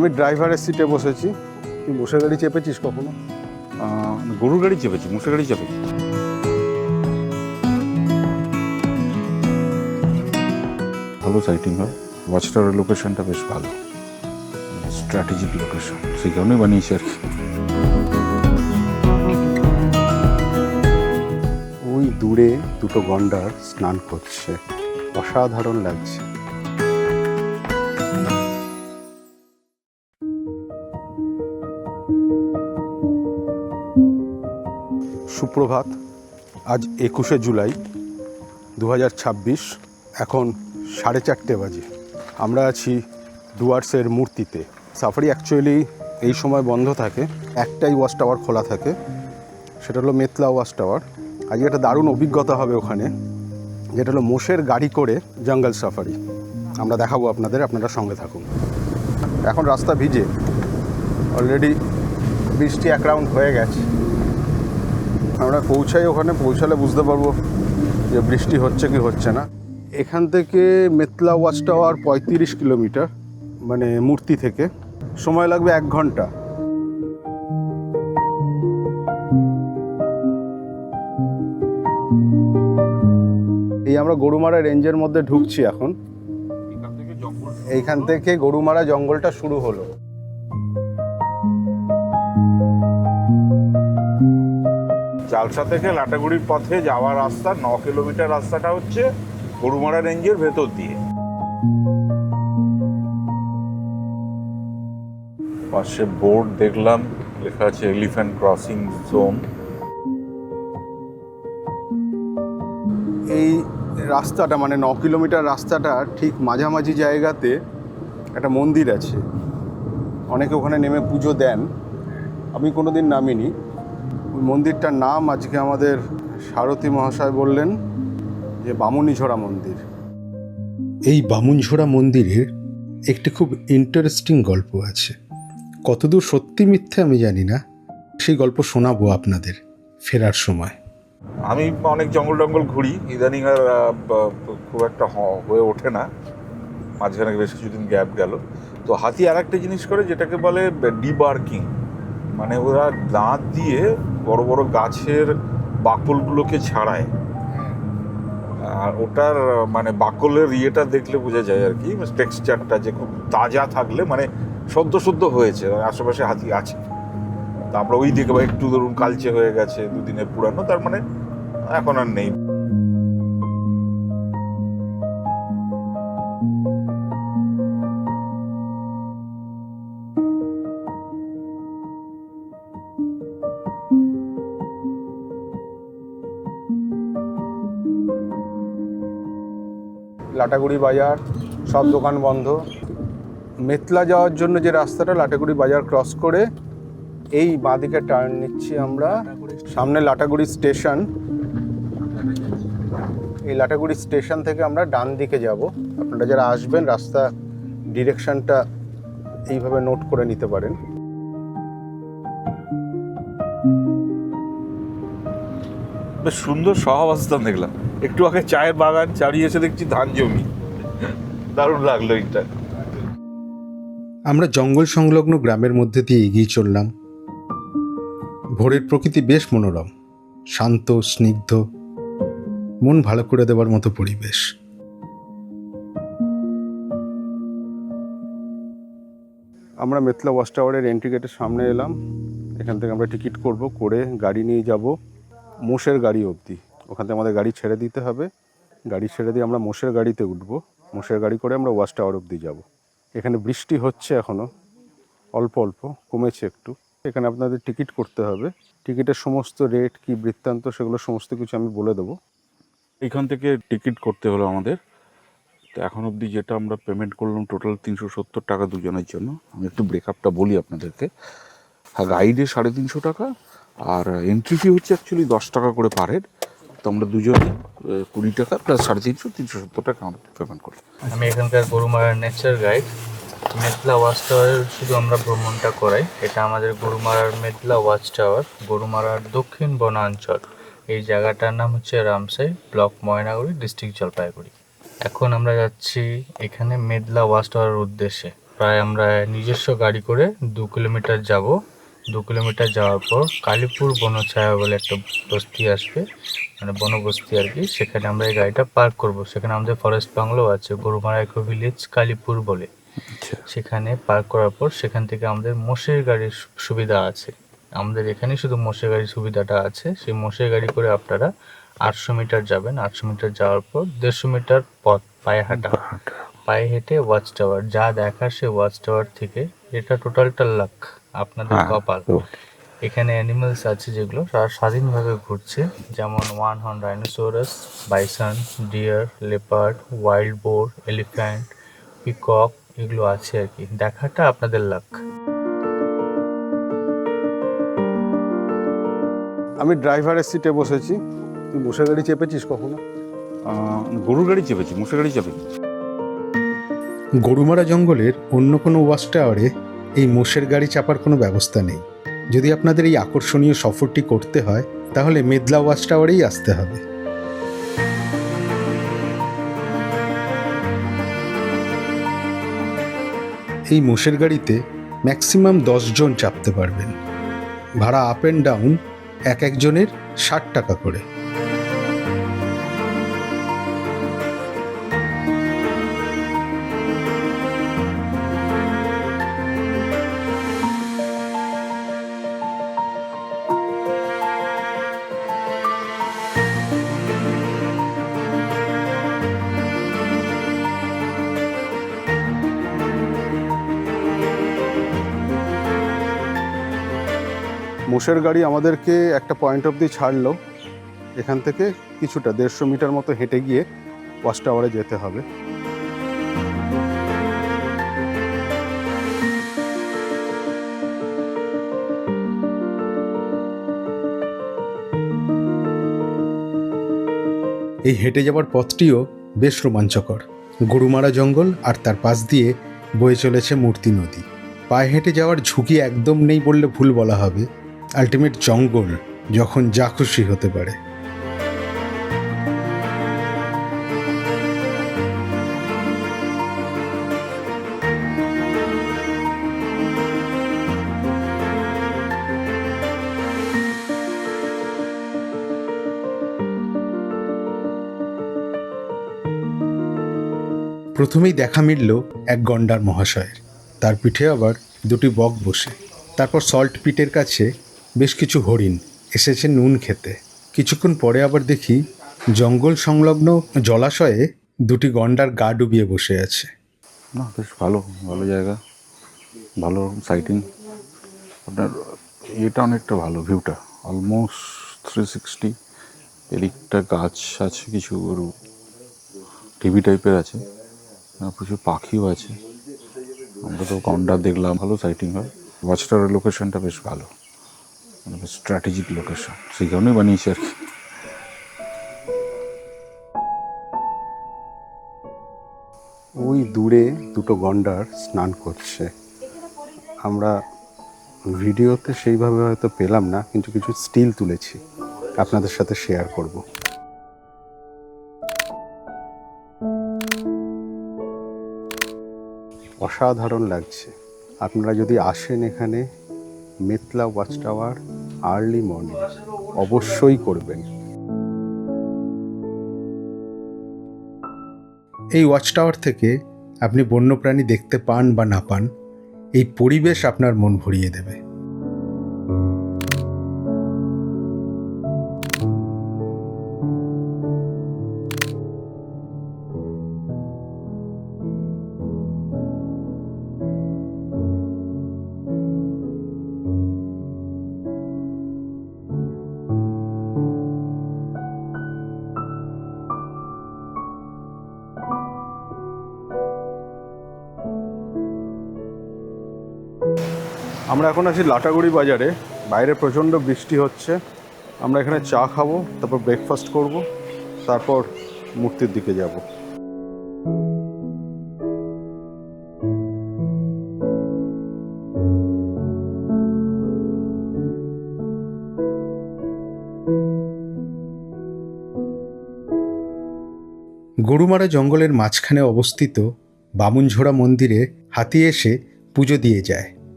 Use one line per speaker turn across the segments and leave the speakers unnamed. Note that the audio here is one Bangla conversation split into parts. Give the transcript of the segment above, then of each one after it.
আমি ড্রাইভারের সিটে বসেছি। তুই মোষের গাড়ি চেপেছিস কখনো?
গরুর গাড়ি চেপেছি, মোষের গাড়ি চেপেছি। ভালো সাইটিং হয়, ওয়াচ টাওয়ারের লোকেশনটা বেশ ভালো, স্ট্র্যাটেজিক লোকেশন, সেই কারণেই বানিয়েছি আর কি।
ওই দূরে দুটো গন্ডার স্নান করছে, অসাধারণ লাগছে। সুপ্রভাত। আজ 21শে জুলাই 2026, এখন 4:30 বাজে। আমরা আছি ডুয়ার্সের মূর্তিতে। সাফারি অ্যাকচুয়ালি এই সময় বন্ধ থাকে, একটাই ওয়াচ টাওয়ার খোলা থাকে, সেটা হলো মেতলা ওয়াচ টাওয়ার। আজকে একটা দারুণ অভিজ্ঞতা হবে ওখানে, যেটা হলো মোষের গাড়ি করে জঙ্গল সাফারি। আমরা দেখাবো আপনাদের, আপনারা সঙ্গে থাকুন। এখন রাস্তা ভিজে, অলরেডি বৃষ্টি এক রাউন্ড হয়ে গেছে। আমরা পৌঁছাই, ওখানে পৌঁছালে বুঝতে পারবো যে বৃষ্টি হচ্ছে কি হচ্ছে না। এখান থেকে মেতলা ওয়াচ টাওয়ার 35 কিলোমিটার, মানে মূর্তি থেকে সময় লাগবে 1 ঘন্টা। এই আমরা গরুমারা রেঞ্জের মধ্যে ঢুকছি এখন। এইখান থেকে গরুমারা জঙ্গলটা শুরু হলো।
চালসা থেকে লাটাগুড়ির পথে যাওয়ার রাস্তা 9 কিলোমিটার, রাস্তাটা হচ্ছে গরুমারা রেঞ্জের ভেতর দিয়ে। পাশে বোর্ড দেখলাম, লেখা আছে এলিফ্যান্ট ক্রসিং জোন।
এই রাস্তাটা মানে 9 কিলোমিটার রাস্তাটা ঠিক মাঝামাঝি জায়গাতে একটা মন্দির আছে। অনেকে ওখানে নেমে পুজো দেন, আমি কোনোদিন নামিনি। ওই মন্দিরটার নাম আজকে আমাদের সারথী মহাশয় বললেন যে বামুনিঝোড়া মন্দির। এই বামুনঝোড়া মন্দিরের একটি খুব ইন্টারেস্টিং গল্প আছে। কতদূর সত্যি মিথ্যে আমি জানি না, সেই গল্প শোনাবো আপনাদের ফেরার সময়।
আমি অনেক জঙ্গল টঙ্গল ঘুরি, ইদানিং আর খুব একটা হয়ে ওঠে না, মাঝখানে বেশ কিছুদিন গ্যাপ গেল। তো হাতি আর একটা জিনিস করে যেটাকে বলে ডিবার্কিং, মানে ওরা দাঁত দিয়ে বড় বড় গাছের বাকলগুলোকে ছাড়ায়। আর ওটার মানে বাকলের ইয়েটা দেখলে বোঝা যায় আর কি, টেক্সচারটা যে খুব তাজা থাকলে মানে সদ্য সদ্য হয়েছে, আশেপাশে হাতি আছে। তা আমরা ওই দিকে বা একটু ধরুন কালচে হয়ে গেছে, দুদিনের পুরানো, তার মানে এখন আর নেই।
লাটাগুড়ি বাজার, সব দোকান বন্ধ। মেতলা যাওয়ার জন্য যে রাস্তাটা, লাটাগুড়ি বাজার ক্রস করে এই বাঁদিকে টার্ন নিচ্ছি আমরা। সামনে লাটাগুড়ি স্টেশন। এই লাটাগুড়ি স্টেশন থেকে আমরা ডান দিকে যাব। আপনারা যারা আসবেন রাস্তা ডিরেকশনটা এইভাবে নোট করে নিতে পারেন।
বেশ সুন্দর সহাবস্থান দেখলাম। একটু আগে চায়ের বাগান, চারিয়ে এসে দেখছি ধান জমি, দারুণ লাগলো এটা।
আমরা জঙ্গল সংলগ্ন গ্রামের মধ্যে দিয়ে এগিয়ে চললাম। ভোরের প্রকৃতি বেশ মনোরম, শান্ত, স্নিগ্ধ, মন ভালো করে দেওয়ার মতো পরিবেশ। আমরা মেতলা ওয়াচ টাওয়ারের এন্ট্রি গেটের সামনে এলাম। এখান থেকে আমরা টিকিট করব, করে গাড়ি নিয়ে যাব মোষের গাড়ি অবধি। ওখান থেকে আমাদের গাড়ি ছেড়ে দিতে হবে। গাড়ি ছেড়ে দিয়ে আমরা মোষের গাড়িতে উঠবো। মোষের গাড়ি করে আমরা ওয়াচ টাওয়ার অবধি যাব। এখানে বৃষ্টি হচ্ছে এখনও, অল্প অল্প কমেছে একটু। এখানে আপনাদের টিকিট করতে হবে। টিকিটের সমস্ত রেট কি বৃত্তান্ত সেগুলো সমস্ত কিছু আমি বলে দেবো।
এইখান থেকে টিকিট করতে হলো আমাদের। তো এখন অবধি যেটা আমরা পেমেন্ট করলাম টোটাল 370 টাকা দুজনের জন্য। আমি একটু ব্রেকআপটা বলি আপনাদেরকে। হ্যাঁ, গাইডে 350 টাকা, আর এন্ট্রি ফি হচ্ছে অ্যাকচুয়ালি 10 টাকা করে পার হেড। তো আমরা দুজনে 20 টাকা প্লাস 350, 370 টাকা আমাদের পেমেন্ট করলাম।
আমি এখানকার গরুমারার নেচার গাইড। মেতলা ওয়াচ টাওয়ারের শুধু আমরা ভ্রমণটা করাই। এটা আমাদের গরুমারার মেতলা ওয়াচ টাওয়ার, গরুমারার দক্ষিণ বনাঞ্চল। এই জায়গাটার নাম হচ্ছে রামসাই, ব্লক ময়নাগুড়ি, ডিস্ট্রিক্ট জলপাইগুড়ি। এখন আমরা যাচ্ছি এখানে মেতলা ওয়াচ টাওয়ারের উদ্দেশ্যে। প্রায় আমরা নিজস্ব গাড়ি করে 2 কিলোমিটার যাব। 2 কিলোমিটার যাওয়ার পর কালীপুর বনছায়া বলে একটা বস্তি আসবে, মানে বনবস্তি আর কি। সেখানে আমরা এই গাড়িটা পার্ক করব। সেখানে আমাদের ফরেস্ট বাংলো আছে, গরুমারা ইকো ভিলেজ কালীপুর বলে। সেখানে পার্ক করার পর সেখান থেকে আমাদের মোষের গাড়ির সুবিধা আছে। আমাদের এখানে শুধু মোষের গাড়ির সুবিধাটা আছে। সেই মোষের গাড়ি করে আপনারা 800 মিটার যাবেন। 800 মিটার যাওয়ার পর 150 মিটার পথ পায়ে হাঁটা, পায়ে হেঁটে ওয়াচ টাওয়ার যা দেখার, সে ওয়াচ টাওয়ার থেকে, এটা টোটালটা লাখ, আপনাদের কপাল। এখানে অ্যানিমালস আছে যেগুলো তারা স্বাধীনভাবে ঘুরছে, যেমন 1 horn rhinoceros, bison, deer, leopard, wild boar, elephant, peacock, এগুলো আছে আর কি। দেখাটা আপনাদের লাখ।
আমি ড্রাইভারের সিটে বসেছি। তুই মোষের গাড়ি চেপেছিস কখনো?
গরুর গাড়ি চেপেছি, মোষের গাড়ি চেপে।
গরুমারা জঙ্গলের অন্য কোনো ওয়াচ টাওয়ারে এই মোষের গাড়ি চাপার কোনো ব্যবস্থা নেই। যদি আপনাদের এই আকর্ষণীয় সফরটি করতে হয় তাহলে মেদলা ওয়াচ টাওয়ারেই আসতে হবে। এই মোষের গাড়িতে ম্যাক্সিমাম 10 জন চাপতে পারবেন। ভাড়া আপ অ্যান্ড ডাউন এক একজনের 60 টাকা করে।
মোষের গাড়ি আমাদেরকে একটা পয়েন্ট অবধি ছাড়লো। এখান থেকে কিছুটা 150 মিটার মতো হেঁটে গিয়ে ওয়াচ টাওয়ারে যেতে হবে।
এই হেঁটে যাওয়ার পথটিও বেশ রোমাঞ্চকর। গরুমারা জঙ্গল আর তার পাশ দিয়ে বয়ে চলেছে মূর্তি নদী। পায়ে হেঁটে যাওয়ার ঝুঁকি একদম নেই বললে ভুল বলা হবে। আলটিমেট জঙ্গল যখন যা খুশি হতে পারে। প্রথমেই দেখা মিলল এক গন্ডার মহাশয়ের। তার পিঠে আবার 2টি বক বসে। তারপর সল্ট পিটের কাছে বেশ কিছু হরিণ এসেছে নুন খেতে। কিছুক্ষণ পরে আবার দেখি জঙ্গল সংলগ্ন জলাশয়ে 2টি গন্ডার গা ডুবিয়ে বসে আছে।
না, বেশ ভালো ভালো জায়গা, ভালো সাইটিং। আপনার এটা অনেকটা ভালো, ভিউটা অলমোস্ট 360। এদিকটা গাছ আছে, কিছু গরু টিভি টাইপের আছে, প্রচুর পাখিও আছে। আমরা তো গন্ডার দেখলাম, ভালো সাইটিং হয়। ওয়াচ টাওয়ারের লোকেশনটা বেশ ভালো, মানে বেশ স্ট্র্যাটেজিক লোকেশন, সেই কারণেই বানিয়েছি আর কি।
ওই দূরে 2টো গন্ডার স্নান করছে। আমরা ভিডিওতে সেইভাবে হয়তো পেলাম না, কিন্তু কিছু স্টিল তুলেছি, আপনাদের সাথে শেয়ার করব। অসাধারণ লাগছে। আপনারা যদি আসেন এখানে Medla watch tower early morning অবশ্যই করবেন।
এই ওয়াচ টাওয়ার থেকে আপনি বন্যপ্রাণী দেখতে পান বা না পান, এই পরিবেশ আপনার মন ভরিয়ে দেবে।
আমরা এখন আছি লাটাগুড়ি বাজারে। বাইরে প্রচণ্ড বৃষ্টি হচ্ছে। আমরা এখানে চা খাবো, তারপর ব্রেকফাস্ট করব, তারপর মূর্তির দিকে যাব।
গরুমারা জঙ্গলের মাঝখানে অবস্থিত বামুনঝোড়া মন্দিরে হাতি এসে পুজো দিয়ে যায়।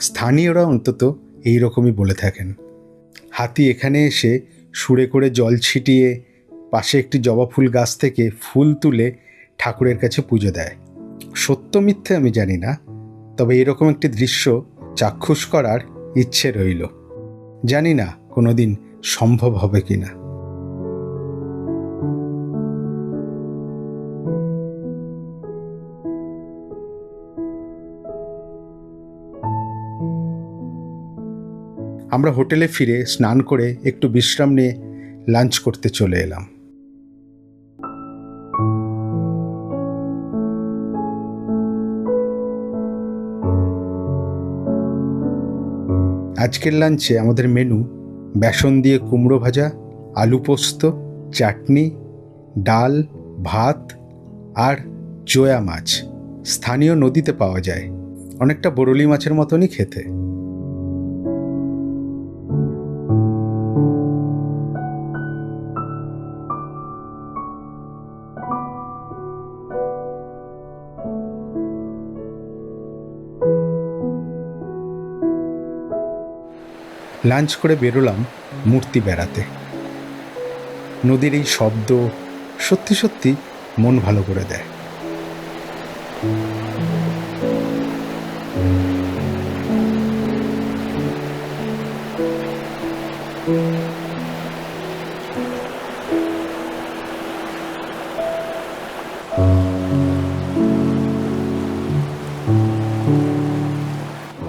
স্থানীয়রা অন্তত এই রকমই বলে থাকেন। হাতি এখানে এসে সুরে করে জল ছিটিয়ে পাশে একটি জবা ফুল গাছ থেকে ফুল তুলে ঠাকুরের কাছে পুজো দেয়। সত্য মিথ্যে আমি জানি না, তবে এরকম একটি দৃশ্য চাক্ষুষ করার ইচ্ছে রইল। জানি না কোনোদিন সম্ভব হবে কিনা। আমরা হোটেলে ফিরে স্নান করে একটু বিশ্রাম নিয়ে লাঞ্চ করতে চলে এলাম। আজকের লাঞ্চে আমাদের মেনু বেসন দিয়ে কুমড়ো ভাজা, আলু পোস্ত, চাটনি, ডাল, ভাত আর জোয়া মাছ। স্থানীয় নদীতে পাওয়া যায়, অনেকটা বরলি মাছের মতনই খেতে। লাঞ্চ করে বেরোলাম মূর্তি বেড়াতে। নদীর এই শব্দ সত্যি সত্যি মন ভালো করে দেয়।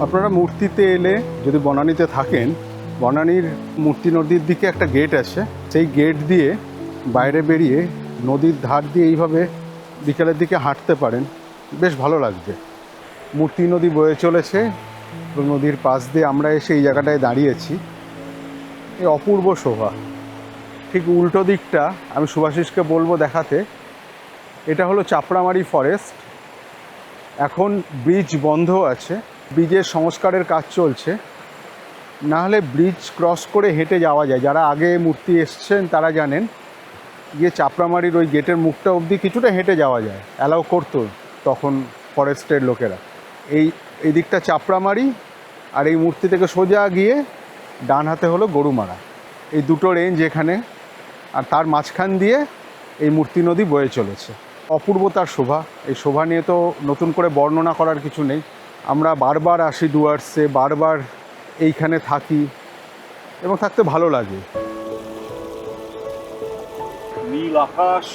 আপনারা মূর্তিতে এলে যদি বনানীতে থাকেন, বনানীর মূর্তি নদীর দিকে একটা গেট আছে, সেই গেট দিয়ে বাইরে বেরিয়ে নদীর ধার দিয়ে এইভাবে বিকেলের দিকে হাঁটতে পারেন, বেশ ভালো লাগবে। মূর্তি নদী বয়ে চলেছে, নদীর পাশ দিয়ে আমরা এসে এই জায়গাটায় দাঁড়িয়েছি। এই অপূর্ব শোভা। ঠিক উল্টো দিকটা আমি শুভাশিসকে বলবো দেখাতে, এটা হলো চাপড়ামারি ফরেস্ট। এখন ব্রিজ বন্ধ আছে, ব্রিজের সংস্কারের কাজ চলছে, না হলে ব্রিজ ক্রস করে হেঁটে যাওয়া যায়। যারা আগে মূর্তি এসছেন তারা জানেন, গিয়ে চাপড়ামারির ওই গেটের মুখটা অবধি কিছুটা হেঁটে যাওয়া যায়, অ্যালাউ করতো তখন ফরেস্টের লোকেরা। এই দিকটা চাপড়ামারি, আর এই মূর্তি থেকে সোজা গিয়ে ডান হাতে হলো গরুমারা। এই দুটো রেঞ্জ এখানে, আর তার মাঝখান দিয়ে এই মূর্তি নদী বয়ে চলেছে। অপূর্ব তার শোভা। এই শোভা নিয়ে তো নতুন করে বর্ণনা করার কিছু নেই। আমরা বারবার আসি ডুয়ার্সে, বারবার এইখানে থাকি এবং থাকতে ভালো লাগে।
নীল আকাশ,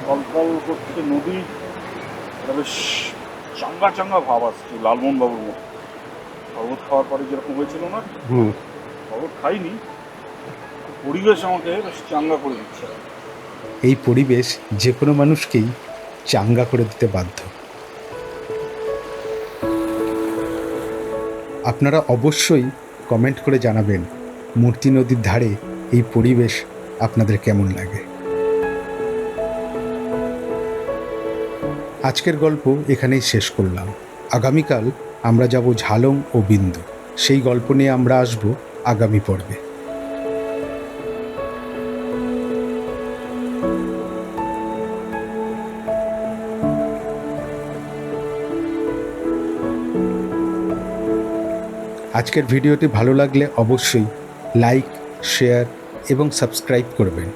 কলকল করছে নদী, বেশ চাঙ্গা চাঙ্গা ভাব আসছে লালমোহন বাবুর মতো। শরবত খাওয়ার পরে যেরকম হয়েছিল না, শরবত খাইনি, পরিবেশ আমাকে বেশ চাঙ্গা করে দিচ্ছে।
এই পরিবেশ যে কোনো মানুষকেই চাঙ্গা করে দিতে বাধ্য। আপনারা অবশ্যই কমেন্ট করে জানাবেন মূর্তি নদীর ধারে এই পরিবেশ আপনাদের কেমন লাগে। আজকের গল্প এখানেই শেষ করলাম। আগামীকাল আমরা যাব ঝালং ও বিন্দু। সেই গল্প নিয়ে আমরা আসব আগামী পর্বে। আজকের ভিডিওটি ভালো লাগলে অবশ্যই লাইক, শেয়ার এবং সাবস্ক্রাইব করবেন।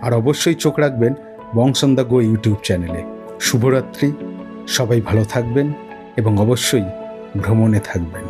আর অবশ্যই চোখ রাখবেন বংশ অন দ্য গো ইউটিউব চ্যানেলে। শুভরাত্রি, সবাই ভালো থাকবেন এবং অবশ্যই ভ্রমণে থাকবেন।